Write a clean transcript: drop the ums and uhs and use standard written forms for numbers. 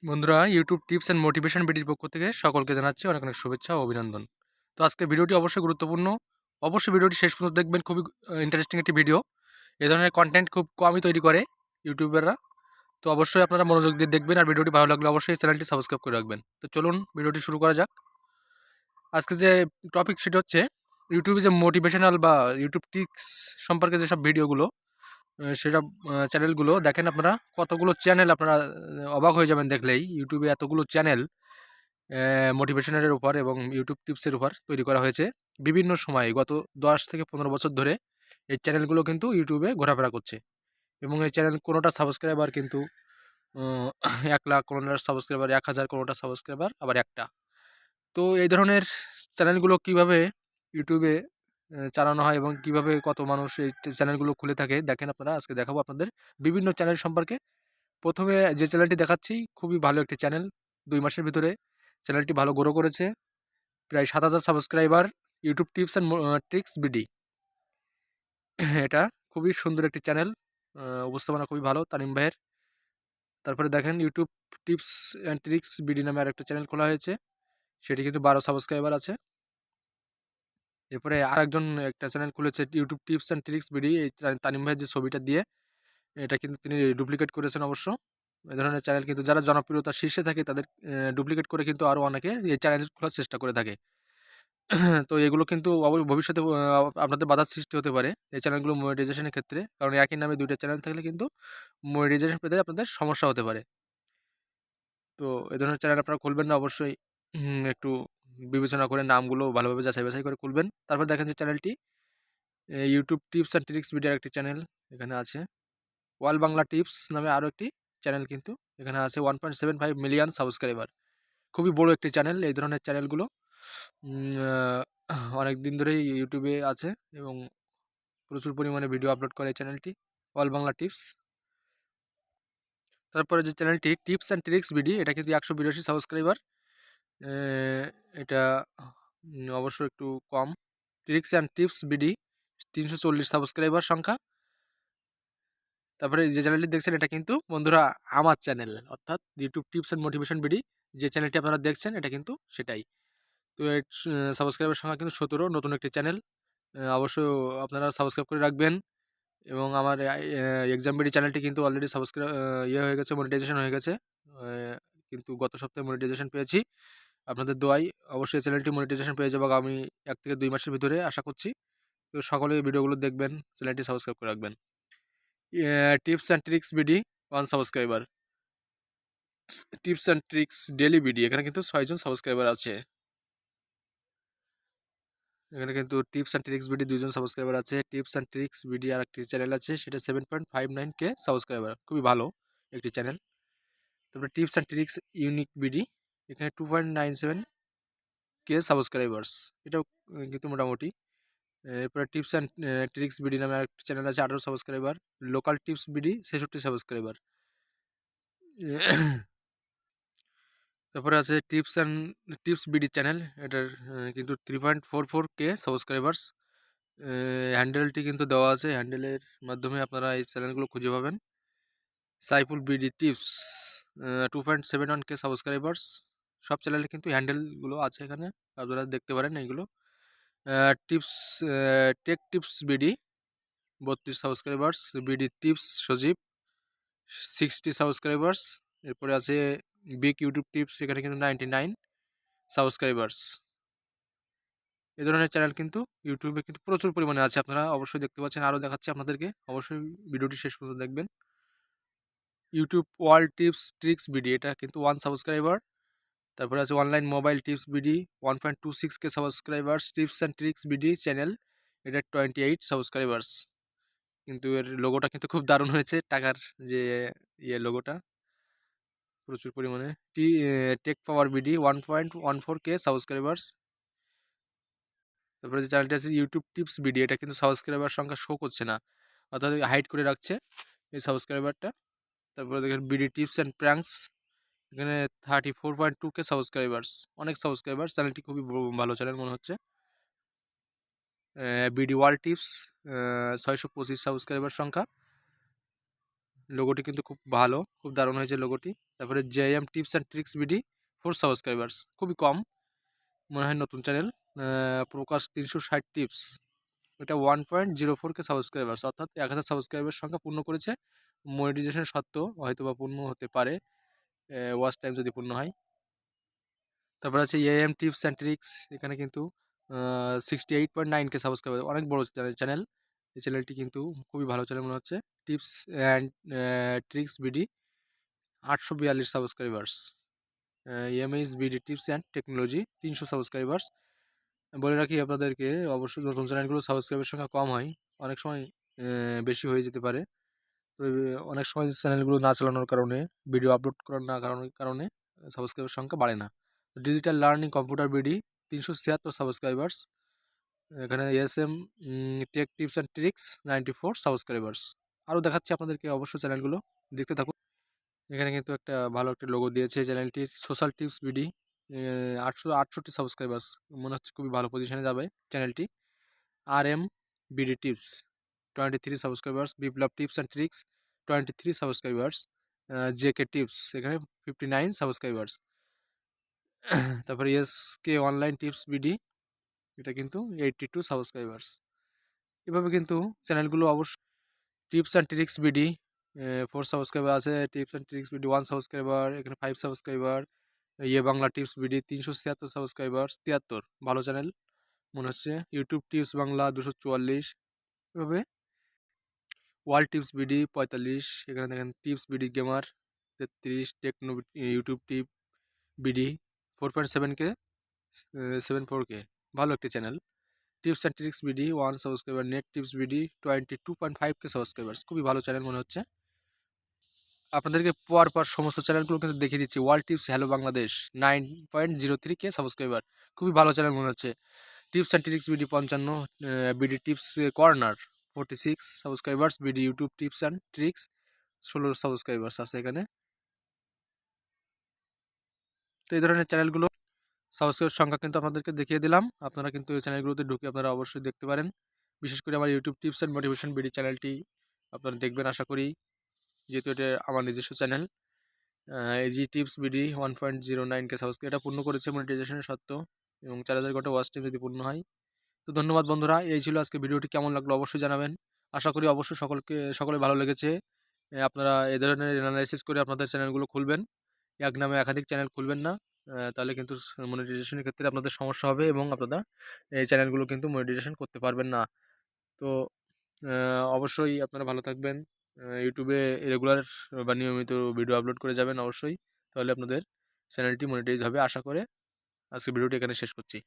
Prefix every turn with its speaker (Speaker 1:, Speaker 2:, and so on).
Speaker 1: বন্ধুরা, YouTube tips and motivation ভিডিওর পক্ষ থেকে সকলকে জানাচ্ছি অনেক অনেক শুভেচ্ছা ও অভিনন্দন। তো আজকে ভিডিওটি অবশ্যই গুরুত্বপূর্ণ। অবশ্যই ভিডিওটি শেষ পর্যন্ত দেখবেন। খুবই ইন্টারেস্টিং একটি ভিডিও। এ ধরনের কন্টেন্ট খুব কমই তৈরি করে ইউটিউবাররা। তো অবশ্যই আপনারা মনোযোগ দিয়ে দেখবেন, আর ভিডিওটি ভালো লাগলে অবশ্যই চ্যানেলটি সাবস্ক্রাইব করে রাখবেন। তো চলুন ভিডিওটি শুরু করা যাক। আজকে যে টপিক সেটা হচ্ছে ইউটিউবে যে মোটিভেশনাল বা ইউটিউব টিপস সম্পর্কে যেসব ভিডিওগুলো, সেসব চ্যানেলগুলো দেখেন আপনারা। কতগুলো চ্যানেল আপনারা অবাক হয়ে যাবেন দেখলেই। ইউটিউবে এতগুলো চ্যানেল মোটিভেশনের উপর এবং ইউটিউব টিপসের উপর তৈরি করা হয়েছে। বিভিন্ন সময়ে গত 10 থেকে 15 বছর ধরে এই চ্যানেলগুলো কিন্তু ইউটিউবে ঘোরাফেরা করছে, এবং এই চ্যানেল কোনোটা সাবস্ক্রাইবার কিন্তু 1 লাখ, কোনোটার সাবস্ক্রাইবার 1000, কোনোটা সাবস্ক্রাইবার আবার একটা। তো এই ধরনের চ্যানেলগুলো কিভাবে ইউটিউবে চালানো হয় এবং কিভাবে কত মানুষ এই চ্যানেলগুলো খুলে থাকে দেখেন আপনারা। আজকে দেখাবো আপনাদের বিভিন্ন চ্যানেল সম্পর্কে। প্রথমে যে চ্যানেলটি দেখাচ্ছি খুবই ভালো একটি চ্যানেল। 2 মাসের ভিতরে চ্যানেলটি ভালো গ্রো করেছে। প্রায় 7000 subscriber. YouTube tips and tricks BD. এটা খুবই সুন্দর একটি চ্যানেল। উপস্থাপনা খুবই ভালো তানিম ভাইয়ের। তারপরে দেখেন YouTube tips and tricks BD নামে আরেকটা চ্যানেল খোলা হয়েছে। সেটি কিন্তু 12 সাবস্ক্রাইবার আছে। এরপরে আরেকজন একটা চ্যানেল খুলেছে YouTube tips and tricks BD. এই তানিম ভাইয়ের যে ছবিটা দিয়ে, এটা কিন্তু তিনি ডুপ্লিকেট করেছেন অবশ্য। এই ধরনের চ্যানেল কিন্তু যারা জনপ্রিয়তার শীর্ষে থাকে তাদের ডুপ্লিকেট করে কিন্তু আরও অনেকে এই চ্যানেল খোলার চেষ্টা করে থাকে। তো এগুলো কিন্তু ভবিষ্যতে আপনাদের বাধার সৃষ্টি হতে পারে এই চ্যানেলগুলো মনিটাইজেশনের ক্ষেত্রে। কারণ একই নামে 2টা চ্যানেল থাকলে কিন্তু মনিটাইজেশন পেতে আপনাদের সমস্যা হতে পারে। তো এই ধরনের চ্যানেল আপনারা খুলবেন না অবশ্যই। একটু বিবেচনা করে নামগুলো ভালোভাবে যাচাই বাছাই করে খুলবেন। তারপর দেখেন যে চ্যানেলটি ইউটিউব টিপস অ্যান্ড ট্রিক্স ভিডিওর একটি চ্যানেল এখানে আছে। ওয়াল বাংলা টিপস নামে আরও একটি চ্যানেল কিন্তু এখানে আছে। 1.75 মিলিয়ন সাবস্ক্রাইবার। খুবই বড় একটি চ্যানেল। এই ধরনের চ্যানেলগুলো অনেক দিন ধরেই ইউটিউবে আছে এবং প্রচুর পরিমাণে ভিডিও আপলোড করে এই চ্যানেলটি, অল বাংলা টিপস। তারপরে যে চ্যানেলটি টিপস অ্যান্ড ট্রিক্স বিডি, এটা কিন্তু 182 সাবস্ক্রাইবার। এটা অবশ্য একটু কম। Tricks and tips BD 340 subscriber সংখ্যা। তারপরে যে চ্যানেলটি দেখছেন এটা কিন্তু বন্ধুরা আমার চ্যানেল, অর্থাৎ YouTube tips and motivation BD. যে চ্যানেলটি আপনারা দেখছেন এটা কিন্তু সেটাই। তো এর সাবস্ক্রাইবার সংখ্যা কিন্তু 17, নতুন একটি চ্যানেল। অবশ্যই আপনারা সাবস্ক্রাইব করে রাখবেন। এবং আমার এক্সাম বিডি চ্যানেলটি কিন্তু অলরেডি হয়ে গেছে, মনিটাইজেশন হয়ে গেছে। কিন্তু গত সপ্তাহে মনিটাইজেশন পেয়েছি আপনাদের দোয়ায়। অবশ্যই চ্যানেলটি মনিটাইজেশন পেয়ে যাবো আমি 1 থেকে 2 মাসের ভিতরে আশা করছি। তো সকলে ভিডিওগুলো দেখবেন, চ্যানেলটি সাবস্ক্রাইব করে রাখবেন। Tips and tricks BD 1 subscriber. Tips and tricks daily BD, এখানে কিন্তু 6 জন সাবস্ক্রাইবার আছে। এখানে কিন্তু টিপস অ্যান্ড ট্রিক্স বিডি 2 জন সাবস্ক্রাইবার আছে। টিপস অ্যান্ড ট্রিক্স বিডি আর একটি চ্যানেল আছে, সেটা 7.59K সাবস্ক্রাইবার, খুবই ভালো একটি চ্যানেল। তারপরে tips and tricks unique BD, এখানে 2.97K সাবস্ক্রাইবার্স। এটাও কিন্তু মোটামুটি। এরপরে টিপস অ্যান্ড ট্রিক্স বিডি নামে আরেকটি চ্যানেল আছে, 18 subscriber. Local tips BD 66 subscriber. তারপরে আছে টিপস বিডি চ্যানেল, এটার কিন্তু 3.44K সাবস্ক্রাইবার্স। হ্যান্ডেলটি কিন্তু দেওয়া আছে, হ্যান্ডেলের মাধ্যমে আপনারা এই চ্যানেলগুলো খুঁজে পাবেন। Saiful BD tips 2.71K subscribers. সব চ্যানেলে কিন্তু হ্যান্ডেলগুলো আছে এখানে, আপনারা দেখতে পারেন এইগুলো। Tips tech tips BD 32 subscribers. BD tips Sajib 60 subscribers. এরপরে আছে বিগ ইউটিউব টিপস, এখানে কিন্তু 99 সাবস্ক্রাইবার্স। এই ধরনের চ্যানেল কিন্তু ইউটিউবে কিন্তু প্রচুর পরিমাণে আছে, আপনারা অবশ্যই দেখতে পাচ্ছেন। আরও দেখাচ্ছি আপনাদেরকে, অবশ্যই ভিডিওটি শেষ পর্যন্ত দেখবেন। YouTube world tips tricks BD, এটা কিন্তু 1 সাবস্ক্রাইবার। তারপরে আছে online mobile tips BD 1.26K subscribers. Tips and tricks BD channel, এটা 28 সাবস্ক্রাইবার্স। কিন্তু এর লোগোটা কিন্তু খুব দারুণ হয়েছে, টাকার যে লোগোটা প্রচুর পরিমাণে। টেক পাওয়ার বিডি 1.14K সাবস্ক্রাইবার্স। তারপরে যে চ্যানেলটি আছে ইউটিউব টিপস বিডি, এটা কিন্তু সাবস্ক্রাইবার সংখ্যা শো করছে না, অর্থাৎ হাইড করে রাখছে এই সাবস্ক্রাইবারটা। তারপরে দেখেন বিডি টিপস অ্যান্ড প্র্যাঙ্কস, এখানে 34.2K সাবস্ক্রাইবার্স। অনেক সাবস্ক্রাইবার, চ্যানেলটি খুবই ভালো চ্যানেল মনে হচ্ছে। বিডি ওয়ার্ল্ড টিপস 625 সাবস্ক্রাইবার সংখ্যা। লোগোটি কিন্তু খুব ভালো, খুব দারুণ হয়েছে লোগোটি। তারপরে JM tips and tricks BD 4 subscribers, খুবই কম, মনে হয় নতুন চ্যানেল। প্রকাশ 360 টিপস, এটা 1.04K সাবস্ক্রাইবার্স, অর্থাৎ 1000 সাবস্ক্রাইবার সংখ্যা পূর্ণ করেছে। মনিটাইজেশন সত্ত্বেও হয়তো বা পূর্ণ হতে পারে, ওয়াচ টাইম যদি পূর্ণ হয়। তারপর আছে এএম টিপস অ্যান্ড ট্রিক্স, এখানে কিন্তু 68.9K সাবস্ক্রাইবার, অনেক বড় চ্যানেল। এই চ্যানেলটি কিন্তু খুবই ভালো চ্যানেল মনে হচ্ছে। Tips and tricks BD 842 subscribers. MH BD tips and technology 300 subscribers. বলে রাখি আপনাদেরকে, অবশ্যই নতুন চ্যানেলগুলো সাবস্ক্রাইবের সংখ্যা কম হয়, অনেক সময় বেশি হয়ে যেতে পারে। তো অনেক সময় চ্যানেলগুলো না চালানোর কারণে, ভিডিও আপলোড করার না কারণে সাবস্ক্রাইবার সংখ্যা বাড়ে না। Digital learning computer BD 376 subscribers. এখানে SM tech tips and tricks 94 subscribers. আরও দেখাচ্ছি আপনাদেরকে, অবশ্যই চ্যানেলগুলো দেখতে থাকুন। এখানে কিন্তু একটা ভালো একটা লোগো দিয়েছে চ্যানেলটির, সোশ্যাল টিপস বিডি 868 সাবস্ক্রাইবার্স, মনে হচ্ছে খুবই ভালো পজিশনে যাবে চ্যানেলটি। আর M BD tips 23 subscribers. Biplob tips and tricks 23 subscribers. JK tips এখানে 59 সাবস্ক্রাইবার্স। তারপরে এসকে অনলাইন টিপস বিডি, এটা কিন্তু 82 সাবস্ক্রাইবার্স। এভাবে কিন্তু চ্যানেলগুলো অবশ্যই। Tips and tricks BD 4 subscriber আছে। Tips and tricks BD 1 subscriber, এখানে 5 subscriber. Bangla tips BD 376 subscriber, 73, ভালো চ্যানেল মনে হচ্ছে। ইউটিউব টিপস বাংলা 244, এভাবে। ওয়ার্ল্ড টিপস বিডি 45, এখানে দেখেন tips BD gamer 33, techno YouTube tip BD 4.7K 74K, ভালো একটি channel. Tips and tricks BD 1 subscriber. Net tips BD 22.5K subscribers, খুবই ভালো চ্যানেল মনে হচ্ছে। আপনাদেরকে পর সমস্ত চ্যানেলগুলো কিন্তু দেখিয়ে দিচ্ছি। World tips hello Bangladesh 9.03K subscriber, খুবই ভালো চ্যানেল মনে হচ্ছে। Tips and tricks BD 55, BD tips corner 46 subscribers. BD YouTube tips and tricks 16 subscribers আছে এখানে। তো এই ধরনের চ্যানেলগুলো সাবস্ক্রাইবার সংখ্যা কিন্তু আপনাদেরকে দেখিয়ে দিলাম। আপনারা কিন্তু এই চ্যানেলগুলোতে ঢুকে আপনারা অবশ্যই দেখতে পারেন। বিশেষ করে আমার YouTube tips and motivation BD চ্যানেলটি আপনারা দেখবেন আশা করি, যেহেতু এটা আমার নিজস্ব channel. AG tips BD 1.09K subscribe, এটা পূর্ণ করেছে মনিটাইজেশনের সত্ত্বেও, এবং 4000 ঘন্টা ওয়াচ টাইম যদি পূর্ণ হয়। তো ধন্যবাদ বন্ধুরা, এই ছিল আজকে ভিডিওটি। কেমন লাগলো অবশ্যই জানাবেন। আশা করি অবশ্যই সকলে ভালো লেগেছে। আপনারা এ ধরনের অ্যানালাইসিস করে আপনাদের চ্যানেলগুলো খুলবেন, এক নামে একাধিক চ্যানেল খুলবেন না। তাহলে কিন্তু মনিটাইজেশনের ক্ষেত্রে আপনাদের সমস্যা হবে, এবং আপনারা এই চ্যানেলগুলো কিন্তু মনিটাইজেশন করতে পারবেন না। তো অবশ্যই আপনারা ভালো থাকবেন। ইউটিউবে রেগুলার বা নিয়মিত ভিডিও আপলোড করে যাবেন অবশ্যই, তাহলে আপনাদের চ্যানেলটি মনিটাইজ হবে আশা করে। আজকে ভিডিওটি এখানে শেষ করছি।